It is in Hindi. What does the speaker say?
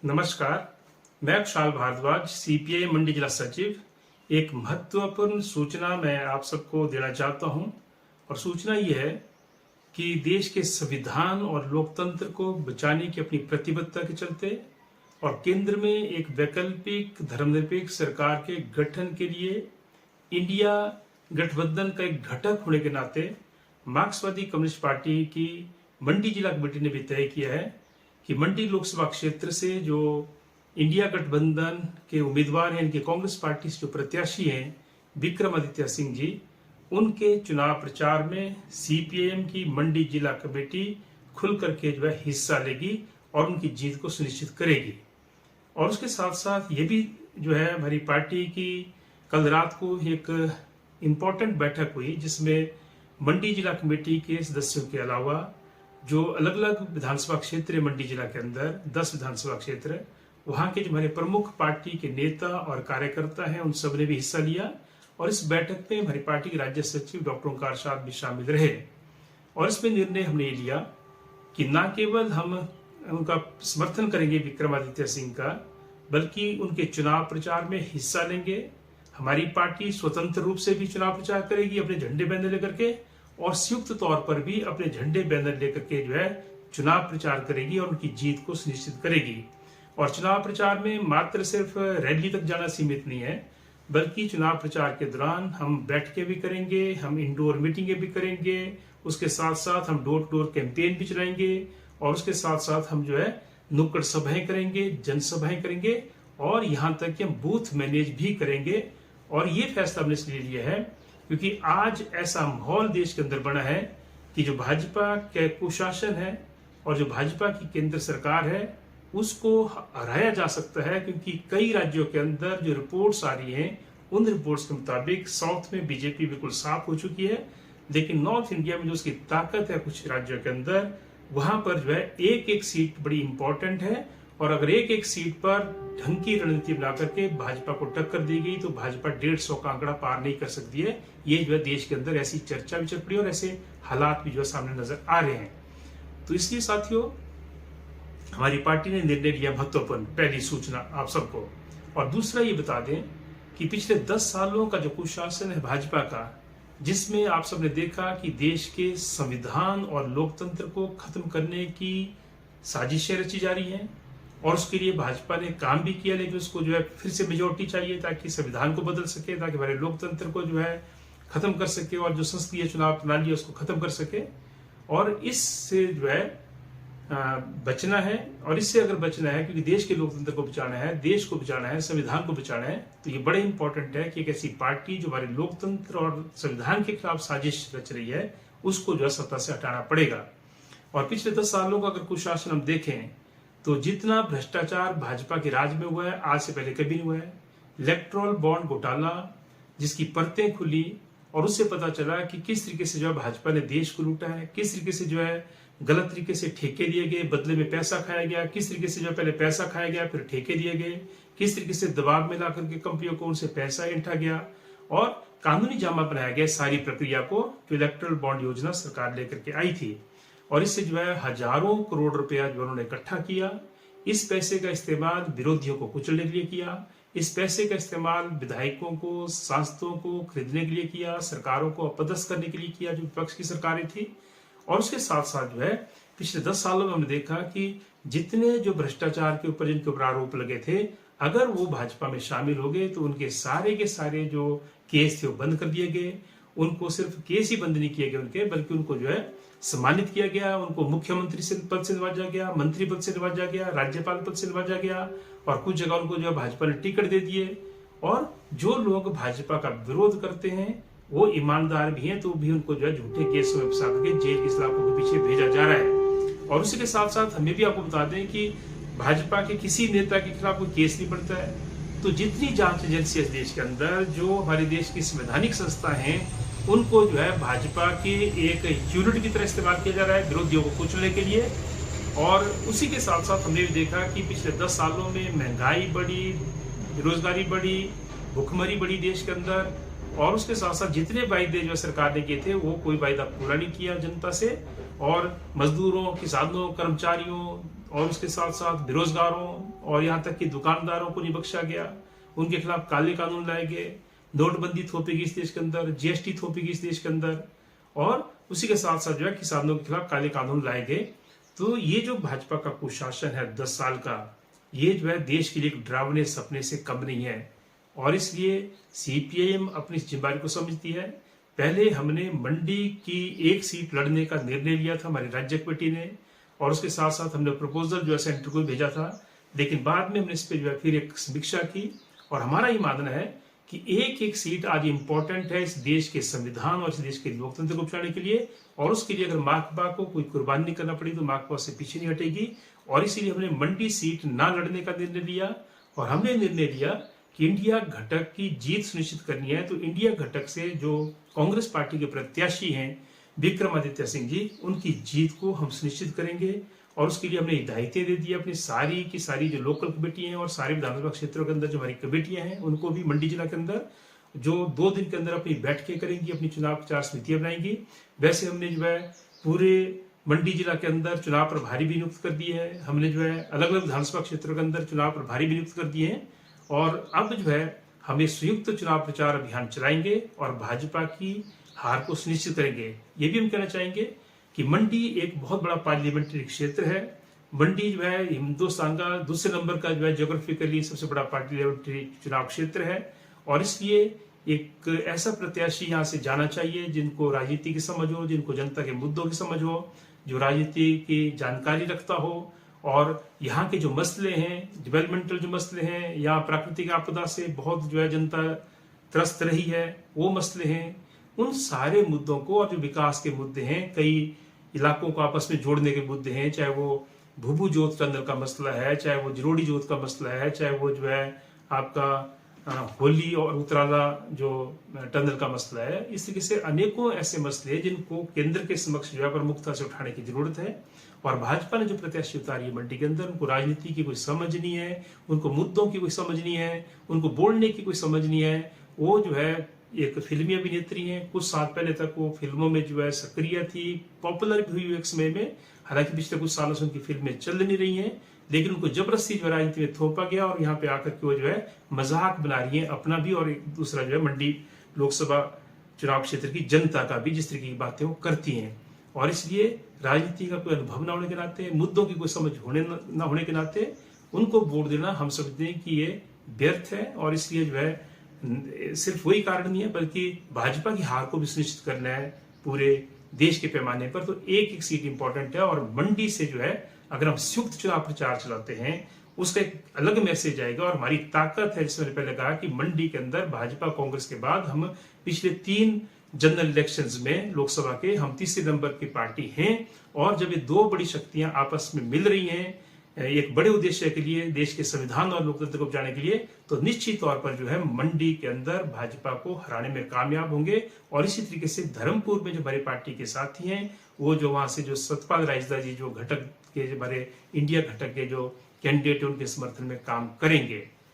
नमस्कार, मैं कुशाल भारद्वाज, सीपीआई मंडी जिला सचिव। एक महत्वपूर्ण सूचना मैं आप सबको देना चाहता हूं और सूचना यह है कि देश के संविधान और लोकतंत्र को बचाने की अपनी प्रतिबद्धता के चलते और केंद्र में एक वैकल्पिक धर्मनिरपेक्ष सरकार के गठन के लिए इंडिया गठबंधन का एक घटक होने के नाते मार्क्सवादी कम्युनिस्ट पार्टी की मंडी जिला कमेटी ने भी तय किया है कि मंडी लोकसभा क्षेत्र से जो इंडिया गठबंधन के उम्मीदवार हैं, इनके कांग्रेस पार्टी से जो प्रत्याशी हैं विक्रमादित्य सिंह जी, उनके चुनाव प्रचार में सीपीआईएम की मंडी जिला कमेटी खुल करके जो है हिस्सा लेगी और उनकी जीत को सुनिश्चित करेगी। और उसके साथ साथ ये भी जो है हमारी पार्टी की कल रात को एक इम्पोर्टेंट बैठक हुई जिसमें मंडी जिला कमेटी के सदस्यों के अलावा जो अलग अलग विधानसभा क्षेत्र है मंडी जिला के अंदर 10 विधानसभा क्षेत्र है, वहाँ के जो हमारे प्रमुख पार्टी के नेता और कार्यकर्ता हैं उन सब ने भी हिस्सा लिया। और इस बैठक में हमारी पार्टी के राज्य सचिव डॉक्टर ओंकार साहब भी शामिल रहे। और इसमें निर्णय हमने लिया कि न केवल हम उनका समर्थन करेंगे विक्रमादित्य सिंह का, बल्कि उनके चुनाव प्रचार में हिस्सा लेंगे। हमारी पार्टी स्वतंत्र रूप से भी चुनाव प्रचार करेगी अपने झंडे बैनर लेकर के, और संयुक्त तौर पर भी अपने झंडे बैनर लेकर के जो है चुनाव प्रचार करेगी और उनकी जीत को सुनिश्चित करेगी। और चुनाव प्रचार में मात्र सिर्फ रैली तक जाना सीमित नहीं है, बल्कि चुनाव प्रचार के दौरान हम बैठकें भी करेंगे, हम इंडोर मीटिंगें भी करेंगे, उसके साथ साथ हम डोर टू डोर कैंपेन भी चलाएंगे, और उसके साथ साथ हम जो है नुक्कड़ सभाएं करेंगे, जनसभाएं करेंगे, और यहाँ तक कि हम बूथ मैनेज भी करेंगे। और ये फैसला हमने इसलिए लिया है क्योंकि आज ऐसा माहौल देश के अंदर बना है कि जो भाजपा के कुशासन है और जो भाजपा की केंद्र सरकार है उसको हराया जा सकता है, क्योंकि कई राज्यों के अंदर जो रिपोर्ट्स आ रही हैं उन रिपोर्ट्स के मुताबिक साउथ में बीजेपी बिल्कुल साफ हो चुकी है, लेकिन नॉर्थ इंडिया में जो उसकी ताकत है कुछ राज्यों के अंदर, वहां पर जो है एक एक सीट बड़ी इंपॉर्टेंट है। और अगर एक एक सीट पर ढंग की रणनीति बना करके भाजपा को टक्कर दी गई तो भाजपा 150 का आंकड़ा पार नहीं कर सकती है। ये जो है देश के अंदर ऐसी चर्चा भी चल पड़ी और ऐसे हालात भी जो है सामने नजर आ रहे हैं। तो इसलिए साथियों हमारी पार्टी ने निर्णय लिया महत्वपूर्ण, पहली सूचना आप सबको। और दूसरा ये बता दें कि पिछले 10 सालों का जो कुशासन है भाजपा का, जिसमें आप सबने देखा कि देश के संविधान और लोकतंत्र को खत्म करने की साजिशें रची जा रही हैं, और उसके लिए भाजपा ने काम भी किया, लेकिन उसको जो है फिर से मेजोरिटी चाहिए ताकि संविधान को बदल सके, ताकि हमारे लोकतंत्र को जो है खत्म कर सके और जो संसदीय चुनाव प्रणाली है उसको खत्म कर सके। और इससे जो है बचना है, और इससे अगर बचना है क्योंकि देश के लोकतंत्र को बचाना है, देश को बचाना है, संविधान को बचाना है, तो ये बड़े इंपॉर्टेंट है कि एक ऐसी पार्टी जो हमारे लोकतंत्र और संविधान के खिलाफ साजिश रच रही है उसको जो है सत्ता से हटाना पड़ेगा। और पिछले 10 सालों का अगर कुशासन हम देखें तो जितना भ्रष्टाचार भाजपा के राज में हुआ है आज से पहले कभी नहीं हुआ है। इलेक्ट्रल बॉन्ड घोटाला जिसकी परतें खुली और उससे पता चला कि किस तरीके से जो है भाजपा ने देश को लूटा है, किस तरीके से जो है गलत तरीके से ठेके दिए गए, बदले में पैसा खाया गया, किस तरीके से जो पहले पैसा खाया गया फिर ठेके दिए गए, किस तरीके से दबाव में ला करके कंपनियों को उनसे पैसा ऐंठा गया और कानूनी जामा बनाया गया सारी प्रक्रिया को, जो इलेक्ट्रल बॉन्ड योजना सरकार लेकर के आई थी। और इससे जो है हजारों करोड़ रुपया जो उन्होंने इकट्ठा किया। इस पैसे का इस्तेमाल विरोधियों को कुचलने के लिए किया, इस पैसे का इस्तेमाल विधायकों को, सांसदों को खरीदने के लिए किया, सरकारों को अपदस्थ करने के लिए किया जो विपक्ष की सरकारें थी। और उसके साथ साथ जो है पिछले 10 सालों में हमने देखा कि जितने जो भ्रष्टाचार के ऊपर जिनके ऊपर आरोप लगे थे, अगर वो भाजपा में शामिल हो गए तो उनके सारे के सारे जो केस थे वो बंद कर दिए गए। उनको सिर्फ केस ही बंद नहीं किए गए उनके, बल्कि उनको जो है सम्मानित किया गया, उनको मुख्यमंत्री पद से नवाजा गया, मंत्री पद से नवाजा गया, राज्यपाल पद से नवाजा गया, और कुछ जगह उनको जो है भाजपा ने टिकट दे दिए। और जो लोग भाजपा का विरोध करते हैं वो ईमानदार भी हैं तो भी उनको जो है झूठे केसों में फंसा करके जेल की सलाखों के पीछे भेजा जा रहा है। और उसी के साथ साथ हमें भी आपको बता दें कि भाजपा के किसी नेता के खिलाफ कोई केस नहीं बनता है। तो जितनी जांच एजेंसी है देश के अंदर, जो हमारे देश की संवैधानिक संस्था है, उनको जो है भाजपा के एक यूनिट की तरह इस्तेमाल किया जा रहा है विरोधियों को कुचलने के लिए। और उसी के साथ साथ हमने भी देखा कि पिछले 10 सालों में महंगाई बढ़ी, बेरोजगारी बढ़ी, भुखमरी बढ़ी देश के अंदर। और उसके साथ साथ जितने वायदे जो सरकार ने किए थे वो कोई वायदा पूरा नहीं किया जनता से, और मजदूरों, किसानों, कर्मचारियों, और उसके साथ साथ बेरोजगारों और यहाँ तक कि दुकानदारों को नहीं बख्शा गया। उनके खिलाफ काले कानून लाए गए, नोटबंदी थोपी गई इस देश के अंदर, जीएसटी थोपी गई इस देश के अंदर, और उसी के साथ साथ जो है किसानों के खिलाफ काले कानून लाए गए। तो ये जो भाजपा का कुशासन है 10 साल का, ये जो है देश के लिए एक डरावने सपने से कम नहीं है। और इसलिए सीपीआईएम अपनी जिम्मेदारी को समझती है। पहले हमने मंडी की एक सीट लड़ने का निर्णय लिया था हमारी राज्य कमेटी ने, और उसके साथ साथ हमने प्रपोजल जो है सेंटर को भेजा था, लेकिन बाद में हमने इस पर जो है फिर एक समीक्षा की, और हमारा ये मानना है कि एक एक सीट आज इंपॉर्टेंट है इस देश के संविधान और इस देश के लोकतंत्र को बचाने के लिए, और उसके लिए अगर माकपा को कोई कुर्बानी नहीं करना पड़ी तो माकपा से पीछे नहीं हटेगी। और इसीलिए हमने मंडी सीट ना लड़ने का निर्णय लिया, और हमने निर्णय लिया कि इंडिया घटक की जीत सुनिश्चित करनी है। तो इंडिया घटक से जो कांग्रेस पार्टी के प्रत्याशी हैं विक्रमादित्य सिंह जी, उनकी जीत को हम सुनिश्चित करेंगे, और उसके लिए हमने हिदायतें दे दी अपनी सारी की सारी जो लोकल कमेटी हैं और सारे विधानसभा क्षेत्रों के अंदर जो हमारी कमेटियां हैं उनको भी मंडी जिला के अंदर जो 2 दिन के अंदर अपनी बैठकें करेंगी, अपनी चुनाव प्रचार समितियां बनाएंगी। वैसे हमने जो है पूरे मंडी जिला के अंदर चुनाव प्रभारी भी नियुक्त कर दिए हैं। हमने जो है अलग अलग विधानसभा क्षेत्रों के अंदर चुनाव प्रभारी भी नियुक्त कर दिए हैं, और अब जो है हम एक संयुक्त चुनाव प्रचार अभियान चलाएंगे और भाजपा की हार को सुनिश्चित करेंगे। ये भी हम कहना चाहेंगे कि मंडी एक बहुत बड़ा पार्लियामेंट्री क्षेत्र है। मंडी जो है हिंदुस्तान का दूसरे नंबर का जो है ज्योग्राफिकली सबसे बड़ा पार्लियामेंट्री चुनाव क्षेत्र है, और इसलिए एक ऐसा प्रत्याशी यहाँ से जाना चाहिए जिनको राजनीति की समझ हो, जिनको जनता के मुद्दों की समझ हो, जो राजनीति की जानकारी रखता हो, और यहाँ के जो मसले हैं, डेवलपमेंटल जो मसले हैं, यहाँ प्राकृतिक आपदा से बहुत जो है जनता त्रस्त रही है, वो मसले हैं, उन सारे मुद्दों को, और जो विकास के मुद्दे हैं, कई इलाकों को आपस में जोड़ने के मुद्दे हैं, चाहे वो भूभू जोत टनल का मसला है, चाहे वो जिरोड़ी जोत का मसला है, चाहे वो जो है आपका होली और उतराला जो टनल का मसला है, इस तरीके से अनेकों ऐसे मसले हैं जिनको केंद्र के समक्ष जो है प्रमुखता से उठाने की जरूरत है। और भाजपा ने जो प्रत्याशी उतारी है मंडी के अंदर, उनको राजनीति की कोई समझ नहीं है, उनको मुद्दों की कोई समझ नहीं है, उनको बोलने की कोई समझ नहीं है। वो जो है एक फिल्मी अभिनेत्री हैं, कुछ साल पहले तक वो फिल्मों में जो है सक्रिय थी, पॉपुलर भी हुई एक समय में, हालांकि पिछले कुछ सालों से उनकी फिल्में चल नहीं रही हैं, लेकिन उनको जबरदस्ती जो राजनीति में थोपा गया, और यहाँ पे आकर के वो जो है मजाक बना रही है अपना भी, और एक दूसरा जो है मंडी लोकसभा चुनाव क्षेत्र की जनता का भी, जिस तरीके की बातें वो करती हैं। और इसलिए राजनीति का कोई अनुभव न होने के नाते, मुद्दों की कोई समझ न होने के नाते उनको वोट देना हम समझते हैं कि ये व्यर्थ है। और इसलिए जो है सिर्फ वही कारण नहीं है, बल्कि भाजपा की हार को भी सुनिश्चित करना है पूरे देश के पैमाने पर। तो एक एक सीट इंपॉर्टेंट है, और मंडी से जो है अगर हम संयुक्त चुनाव प्रचार चलाते हैं उसका एक अलग मैसेज आएगा। और हमारी ताकत है, जिसमें पहले कहा कि मंडी के अंदर भाजपा कांग्रेस के बाद हम पिछले 3 जनरल इलेक्शंस में लोकसभा के हम तीसरे नंबर की पार्टी हैं। और जब ये 2 बड़ी शक्तियां आपस में मिल रही हैं एक बड़े उद्देश्य के लिए, देश के संविधान और लोकतंत्र को बचाने के लिए, तो निश्चित तौर पर जो है मंडी के अंदर भाजपा को हराने में कामयाब होंगे। और इसी तरीके से धर्मपुर में जो हमारी पार्टी के साथी हैं, वो जो वहां से जो सतपाल राजदा जी जो घटक के हमारे इंडिया घटक के जो कैंडिडेट है, उनके समर्थन में काम करेंगे।